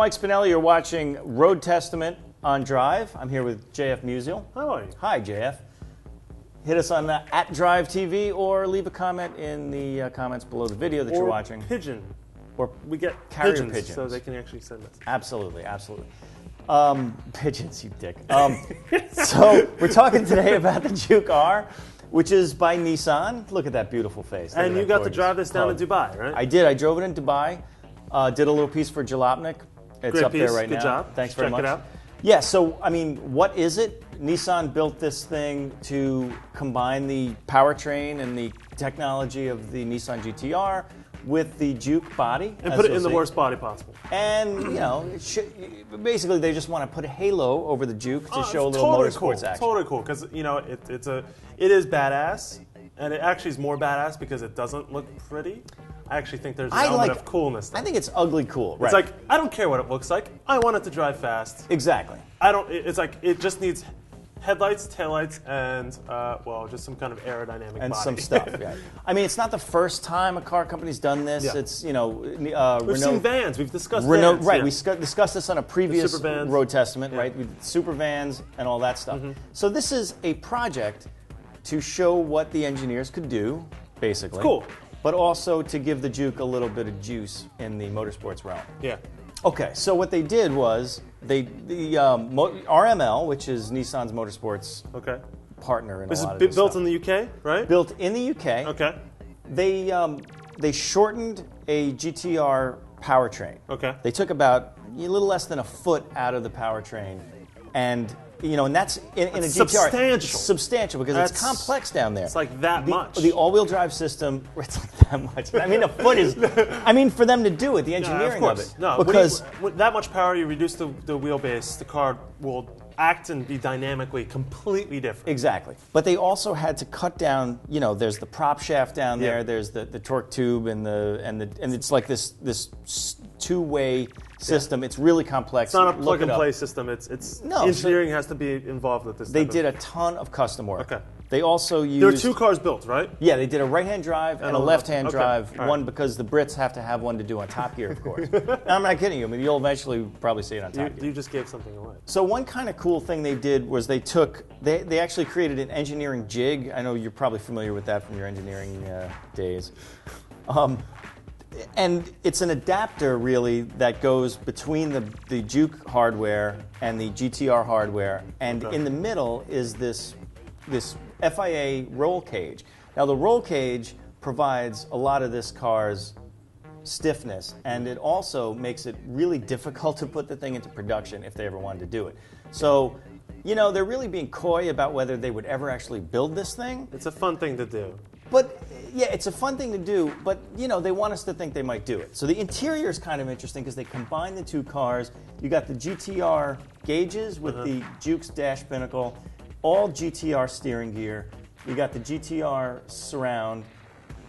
Mike Spinelli. You're watching Road Testament on Drive. I'm here with JF Musial. How are you? Hi, JF. Hit us on at Drive TV or leave a comment in the comments below the video that you're watching. Pigeon. Or we get carrier pigeons, so they can actually send us. Absolutely, absolutely. Pigeons, you dick. So we're talking today about the Juke-R, which is by Nissan. Look at that beautiful face. And you got to drive this down to Dubai, right? I did. I drove it in Dubai. Did a little piece for Jalopnik. It's Great up piece. there right Good now. job. Thanks very much. Check it out. Yeah, so, I mean, what is it? Nissan built this thing to combine the powertrain and the technology of the Nissan GT-R with the Juke body. And put it in the worst body possible. And, you know, basically they just want to put a halo over the Juke to show a little motorsports action. Totally cool, because, you know, it is badass, and it actually is more badass because it doesn't look pretty. I actually think there's an element of coolness there. I think it's ugly cool. It's like, I don't care what it looks like. I want it to drive fast. Exactly. It's like, it just needs headlights, taillights, and, well, just some kind of aerodynamic and body. some stuff, yeah. I mean, it's not the first time a car company's done this. Yeah. It's, you know, We've seen vans. We've discussed Renault, vans. right, yeah. we discussed this on a previous Road Testament, right? With super vans and all that stuff. Mm-hmm. So this is a project to show what the engineers could do, basically. It's cool. But also to give the Juke a little bit of juice in the motorsports realm. Yeah. Okay, so what they did was RML, which is Nissan's motorsports partner in a lot of this built stuff. in the UK, right? Built in the UK. Okay. They shortened a GT-R powertrain. Okay. They took about a little less than a foot out of the powertrain, and you know, and that's in a GT-R. Substantial because it's complex down there. It's like that much. The all-wheel drive system, it's like that much. I mean, a foot is. I mean, for them to do it, the engineering of it. No, because with that much power, you reduce the wheelbase, the car will act and be dynamically completely different. Exactly. But they also had to cut down. You know, there's the prop shaft down there. There's the torque tube and it's like this two-way system. It's really complex. It's not a plug-and-play system. Engineering has to be involved with this. They did a ton of custom work. Okay. They also used. There are two cars built, right? Yeah, they did a right-hand drive and a left-hand drive. One because the Brits have to have one to do on Top Gear, of course. I'm not kidding you. I mean, you'll eventually probably see it on Top Gear. You just gave something away. So one kind of cool thing they did was they actually created an engineering jig. I know you're probably familiar with that from your engineering days. And it's an adapter, really, that goes between the Juke hardware and the GT-R hardware. And in the middle is this FIA roll cage. Now, the roll cage provides a lot of this car's stiffness, and it also makes it really difficult to put the thing into production if they ever wanted to do it. So, you know, they're really being coy about whether they would ever actually build this thing. It's a fun thing to do. But, yeah, it's a fun thing to do, but, you know, they want us to think they might do it. So the interior is kind of interesting because they combine the two cars. You got the GT-R gauges with the Juke's dash pinnacle, all GT-R steering gear. You got the GT-R surround.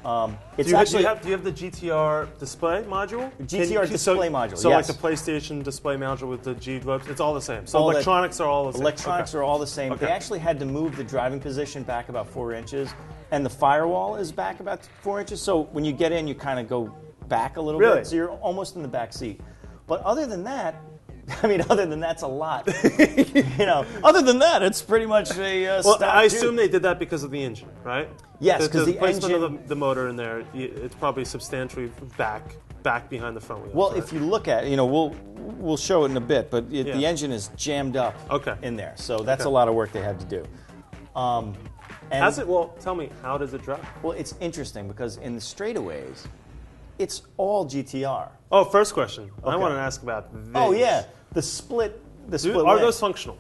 Do you have the GT-R display module? GT-R display module, So yes. like the PlayStation display module with the G-Globes, it's all the same. So electronics are all the same. Electronics are all the same. Okay. They actually had to move the driving position back about 4 inches, and the firewall is back about 4 inches. So when you get in, you kind of go back a little bit. So you're almost in the back seat. But other than that, I mean, other than that's a lot. You know, other than that, it's pretty much a well, stock I assume they did that because of the engine, right? Yes, because the placement engine of the motor in there, it's probably substantially back behind the front wheel. Well, if you look at it, you know, we'll show it in a bit, but the engine is jammed up in there, so that's a lot of work they had to do. Well, tell me, how does it drive? Well, it's interesting because in the straightaways, it's all GT-R. Oh, first question. I want to ask about this. Oh yeah, the split. Are those functional?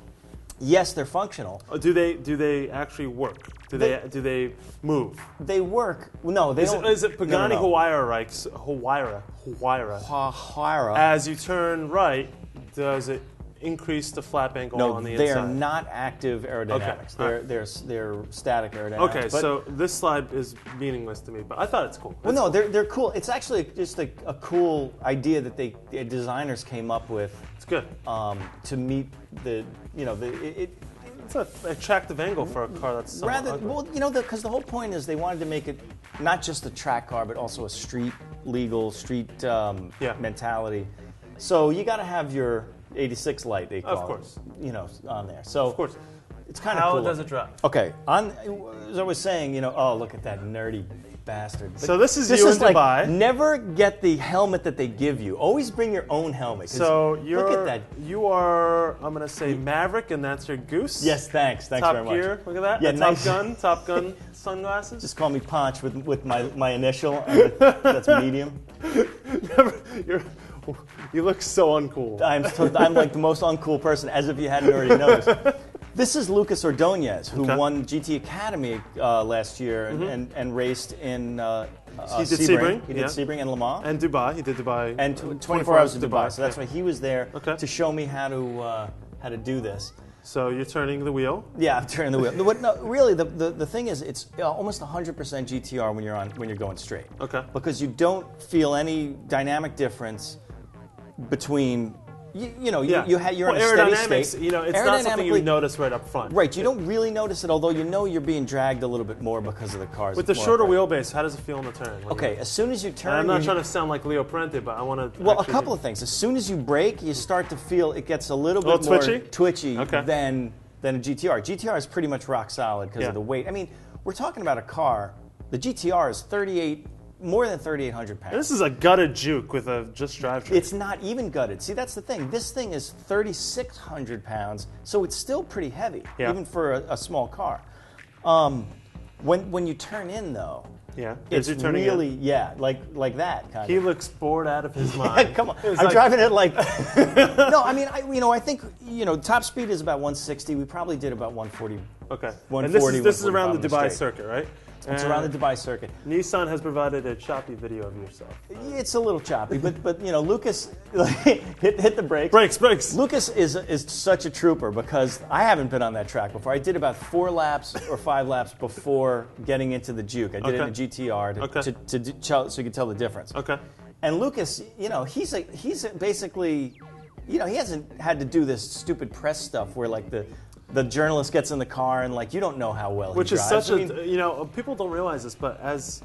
Yes, they're functional. Do they actually work? Do they move? They work. No, they don't. Is it Pagani Huayra? As you turn right, does it increase the flap angle on the inside? No, they are not active aerodynamics. Okay. They're static aerodynamics. Okay, so this slide is meaningless to me, but I thought it's cool. Well, no, they're cool. It's actually just a cool idea that the designers came up with. It's good. To meet the, you know, it's an attractive angle for a car that's ugly. Well, you know, because the whole point is they wanted to make it not just a track car, but also a street mentality. So you got to have your 86 light, they call it. Of course. You know, on there. So Of course. it's kind of cool. How does it drive? Okay, as I was saying, you know, oh, look at that nerdy bastard. So this is you in like, Dubai. Never get the helmet that they give you. Always bring your own helmet. So look at that. You are, I'm going to say Maverick, and that's your Goose. Yes, thanks very much. Top Gear, look at that. Yeah, Top nice. Top Gun sunglasses. Just call me Ponch with my initial. And that's medium. You look so uncool. I'm like the most uncool person, as if you hadn't already noticed. This is Lucas Ordonez, who won GT Academy last year and raced in he did Sebring. He did Sebring and Le Mans. And Dubai. He did Dubai. And 24 hours of Dubai. So that's why he was there Okay. to show me how to do this. So you're turning the wheel. Yeah, I'm turning the wheel. No, really, the thing is, it's almost 100% GTR when you're going straight. Okay. Because you don't feel any dynamic difference between. You're in a steady state. You know, it's not something you notice right up front. Right, you don't really notice it, although you know you're being dragged a little bit more because of the cars. With the shorter wheelbase, how does it feel in the turn? Okay, as soon as you turn... I'm not trying to sound like Leo Parente, but I want to... Well, a couple of things. As soon as you brake, you start to feel it gets a little bit more twitchy than a GTR. GTR is pretty much rock solid because of the weight. I mean, we're talking about a car. The GTR is more than 3,800 pounds. And this is a gutted Juke with a just drivetrain. It's not even gutted. See, that's the thing. This thing is 3,600 pounds, so it's still pretty heavy, even for a small car. When you turn in, though, it's really like that kind of. He looks bored out of his mind. Come on, I'm driving it like. No, I mean, I think top speed is about 160. We probably did about 140. Okay. 140. And this is around the Dubai circuit, right? It's around the Dubai circuit. Nissan has provided a choppy video of yourself. It's a little choppy, but Lucas hit the brakes. Brakes. Lucas is such a trooper because I haven't been on that track before. I did about 4 laps or 5 laps before getting into the Juke. I did it in a GTR so you could tell the difference. Okay. And Lucas, he's basically, he hasn't had to do this stupid press stuff where like the journalist gets in the car and you don't know how well he drives. Which is such people don't realize this, but as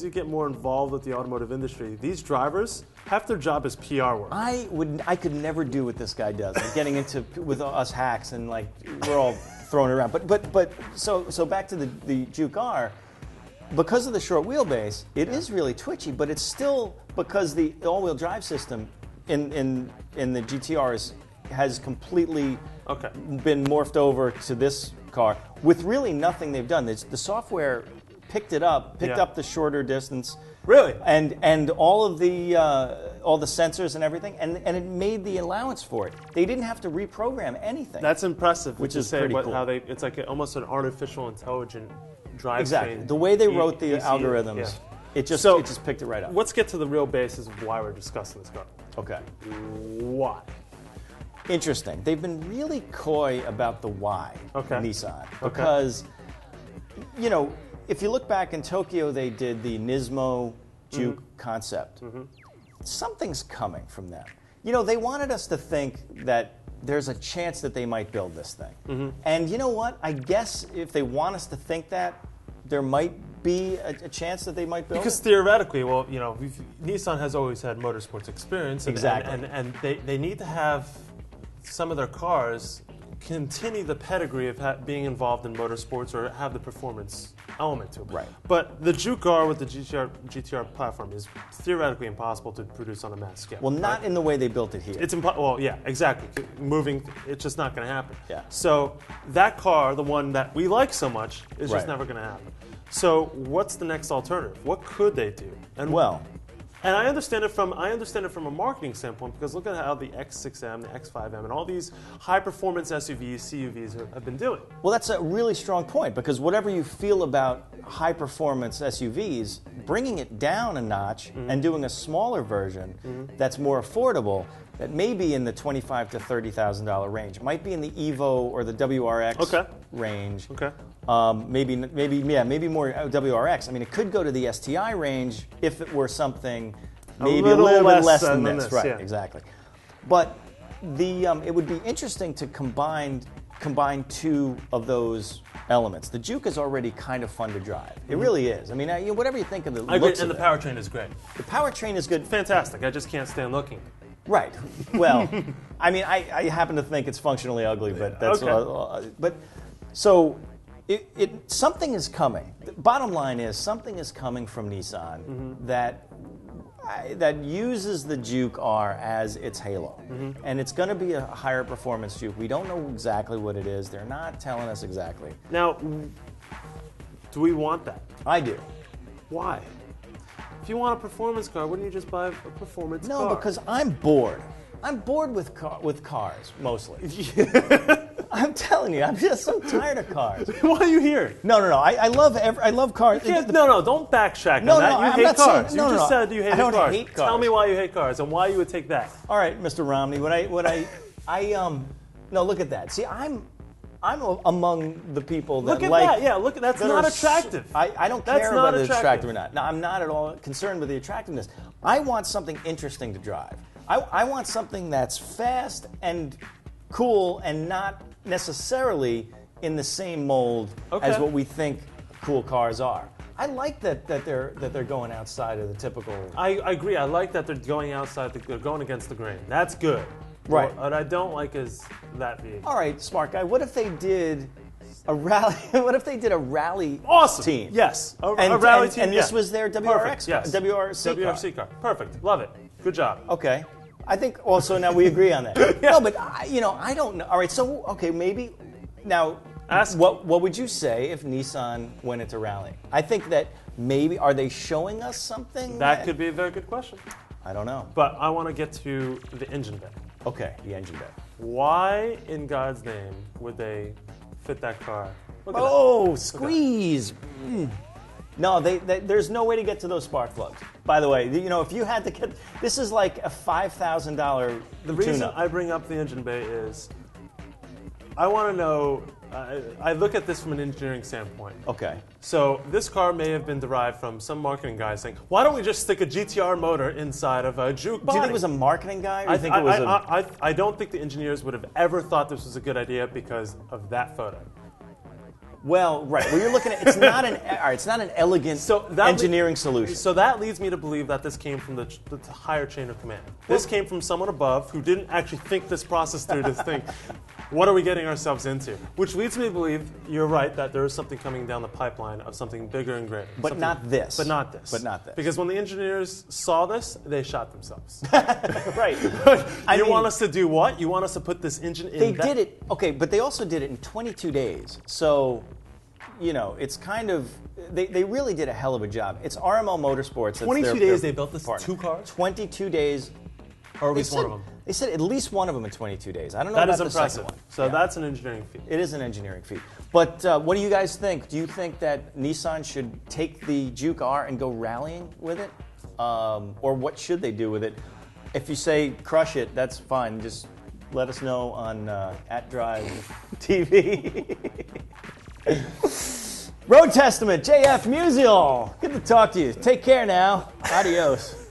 you get more involved with the automotive industry, these drivers, half their job is PR work. I could never do what this guy does, getting into with us hacks and we're all throwing it around. But so back to the Juke-R, because of the short wheelbase, it is really twitchy, but it's still because the all-wheel drive system in the GTRs has completely been morphed over to this car with really nothing they've done. The software picked up the shorter distance. Really? And all of the sensors and everything, and it made the allowance for it. They didn't have to reprogram anything. That's impressive. Which is pretty cool. How it's like almost an artificial intelligent drivetrain. Exactly. The way they wrote the algorithms, it just picked it right up. Let's get to the real basis of why we're discussing this car. Okay. Why? Interesting. They've been really coy about the why, Nissan. Because, if you look back in Tokyo, they did the Nismo Juke concept. Something's coming from them. They wanted us to think that there's a chance that they might build this thing. And you know what? I guess if they want us to think that, there might be a chance that they might build because theoretically, Nissan has always had motorsports experience. And they need to have some of their cars continue the pedigree of being involved in motorsports or have the performance element to it. Right. But the Juke-R with the GTR platform is theoretically impossible to produce on a mass scale. Well, not in the way they built it here. It's well, yeah, exactly. Moving, it's just not going to happen. Yeah. So that car, the one that we like so much, is just never going to happen. So what's the next alternative? What could they do? And I understand it from a marketing standpoint because look at how the X6M, the X5M, and all these high-performance SUVs, CUVs have been doing. Well, that's a really strong point because whatever you feel about high-performance SUVs, bringing it down a notch and doing a smaller version that's more affordable, that may be in the $25,000 to $30,000 range, might be in the Evo or the WRX range. Okay. Maybe more WRX. I mean, it could go to the STI range if it were something maybe a little bit less than this. Right, exactly. But it would be interesting to combine two of those elements. The Juke is already kind of fun to drive. It really is. I mean, whatever you think of the looks and the powertrain is great. The powertrain is good. Fantastic. I just can't stand looking. Right. Well, I mean, I happen to think it's functionally ugly, but that's but so something is coming. The bottom line is something is coming from Nissan that uses the Juke-R as its halo, and it's going to be a higher performance Juke. We don't know exactly what it is. They're not telling us exactly. Now, do we want that? I do. Why? If you want a performance car, wouldn't you just buy a performance car? No, because I'm bored. I'm bored with cars, mostly. I'm telling you, I'm tired of cars. Why are you here? No. I love cars. Don't backtrack on that. You hate cars. You just said you hated cars. I don't hate cars. Tell me why you hate cars and why you would take that. All right, Mr. Romney. No, look at that. See, I'm among the people that look at like. That. Yeah, look at that's not attractive. I don't care whether it's attractive or not. No, I'm not at all concerned with the attractiveness. I want something interesting to drive. I want something that's fast and cool and not necessarily in the same mold as what we think cool cars are. I like that they're going outside of the typical. I agree. I like that they're going outside. They're going against the grain. That's good. Right. What I don't like is that vehicle. All right, smart guy. What if they did a rally? What if they did a rally team? Yes. A rally team. And this was their WRX car. Yes. WRC car. Perfect. Love it. Good job. Okay. I think also now we agree on that. No, but I don't know. All right, so maybe now. What would you say if Nissan went into rally? I think that maybe are they showing us something? That could be a very good question. I don't know. But I want to get to the engine bay. Okay, the engine bay. Why in God's name would they fit that car? Squeeze. No, there's no way to get to those spark plugs. By the way, if you had to get, this is like a $5,000 tune-up. The reason I bring up the engine bay is I want to know, I look at this from an engineering standpoint. Okay. So this car may have been derived from some marketing guy saying, why don't we just stick a GT-R motor inside of a Juke body? Do you think it was a marketing guy? Or think it was I don't think the engineers would have ever thought this was a good idea because of that photo. Well, right. Well, you're looking at it's not an elegant engineering solution. So that leads me to believe that this came from the higher chain of command. This came from someone above who didn't actually think this process through to think, what are we getting ourselves into? Which leads me to believe you're right that there is something coming down the pipeline of something bigger and greater. But not this. But not this. But not this. Because when the engineers saw this, they shot themselves. Right. You want us to do what? You want us to put this engine in? They did it. Okay, but they also did it in 22 days. So. It's kind of, they really did a hell of a job. It's RML Motorsports. 22 days they built this two cars? 22 days. Or at least one of them. They said at least one of them in 22 days. I don't know about the second one. So that's an engineering feat. It is an engineering feat. But what do you guys think? Do you think that Nissan should take the Juke-R and go rallying with it? Or what should they do with it? If you say crush it, that's fine. Just let us know on @DriveTV. Road Testament, JF Musial. Good to talk to you. Take care now. Adios.